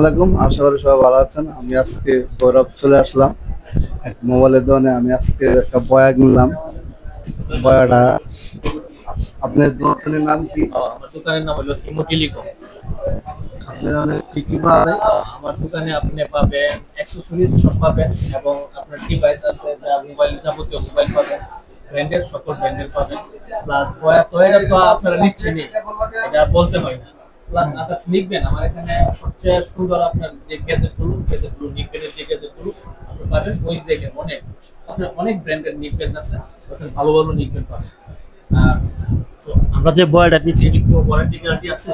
আলাইকুম, আশা করি সবাই ভালো আছেন। আমি আজকে গৌরব চলে আসলাম এক মোবাইলের দোকানে। আমি আজকে একটা বয়া কিনলাম। বয়াটা আপনার দোকানের নাম কি? আমার দোকানের নাম হলো ইমো টেলিকম। আপনার অনেক কি কি পাওয়া যায়? আমার দোকানে আপনি পাবেন অ্যাক্সেসরিজ সব পাবেন এবং আপনার ডিভাইস আছে, যা মোবাইল যাবতীয় মোবাইল পাবেন, ব্র্যান্ডের সকল ব্র্যান্ডের পাবেন। প্লাস টয়টা তো আপনারা নিচ্ছেনই, এটা বলতে হয় না। প্লাস আপনার লিখবেন আমার এখানে সবচেয়ে সুন্দর আপনার যে গ্যাজেটগুলো নিকবেনের যে গ্যাজেটগুলো আপনি পাবেন, ওই দেখেন অনেক আপনার অনেক ব্র্যান্ডের নিকবেন আছে, ওখানে ভালো ভালো নিকবেন পাবেন। আর আমরা যে বয়টা নিচ্ছি এটা কি ওয়ারেন্টি গ্যারান্টি আছে?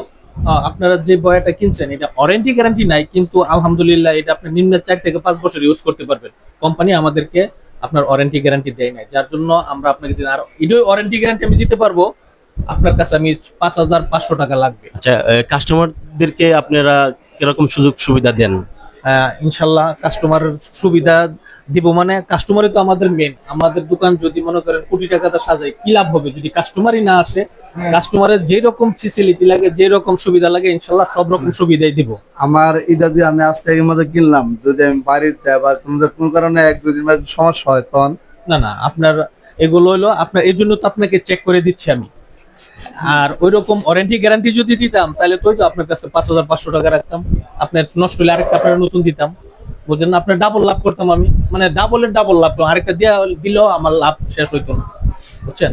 আপনারা যে বয়াটা কিনছেন এটা ওয়ারেন্টি গ্যারান্টি নাই, কিন্তু আলহামদুলিল্লাহ এটা আপনি নিম্ন 4 থেকে 5 বছর ইউজ করতে পারবেন। কোম্পানি আমাদেরকে আপনার ওয়ারেন্টি গ্যারান্টি দেয় নাই, যার জন্য আমরা আপনাকে দিন। আর এটাই ওয়ারেন্টি গ্যারান্টি আমি দিতে পারবো, আপনার কাছে আমি 5,500 টাকা লাগবে। আচ্ছা, কাস্টমারদেরকে আপনারা কিরকম সুযোগ সুবিধা দেন? ইনশাল্লাহ কাস্টমারের সুবিধা দিব, মানে কাস্টমারই তো আমাদের মেন। আমাদের দোকান যদি মনে করেন কোটি টাকাটা সাজাই, কি লাভ হবে যদি কাস্টমারই না আসে? কাস্টমারের যে রকম ফেসিলিটি লাগে, যে রকম সুবিধা লাগে, ইনশাল্লাহ সব রকম সুবিধাই দিব। আমার এটা দিয়ে আমি আজকে এর মধ্যে কিনলাম, যদি আমি বাড়িতে যাই বা কোনো কারণে 1-2 দিন সমস্যা হয় তখন। না না, আপনার এগুলো হলো আপনার, এই জন্য তো আপনাকে চেক করে দিচ্ছি আমি। আর ওই রকম ওয়ারেন্টি গ্যারান্টি যদি দিতাম তাহলে তো আপনার কাছে 5,500 টাকা রাখতাম, আপনার নষ্ট হলে আরেকটা আপনার নতুন দিতাম, বুঝলেন না? আপনার ডাবল লাভ করতাম আমি, মানে ডাবলের ডাবল লাভ, আরেকটা দিলেও আমার লাভ শেষ হইতো না, বুঝছেন?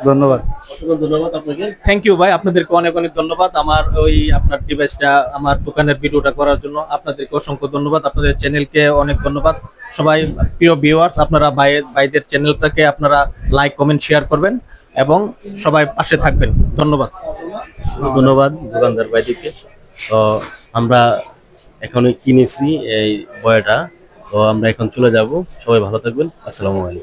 ধন্যবাদ। অসংখ্য ধন্যবাদ আপনাকে। থ্যাংক ইউ ভাই, আপনাদেরকে অনেক অনেক ধন্যবাদ আমার ওই আপনার ডিভাইসটা, আমার দোকানের ভিডিওটা করার জন্য আপনাদেরকে অসংখ্য ধন্যবাদ। আপনাদের চ্যানেলকে অনেক ধন্যবাদ। সবাই প্রিয় ভিউয়ার্স, আপনারা ভাইদের চ্যানেলটাকে আপনারা লাইক কমেন্ট শেয়ার করবেন এবং সবাই পাশে থাকবেন। ধন্যবাদ। ধন্যবাদ দোকানদার ভাইদিকে। তো আমরা এখনই কিনেছি এই বয়টা, তো আমরা এখন চলে যাব। সবাই ভালো থাকবেন। আসসালামু আলাইকুম।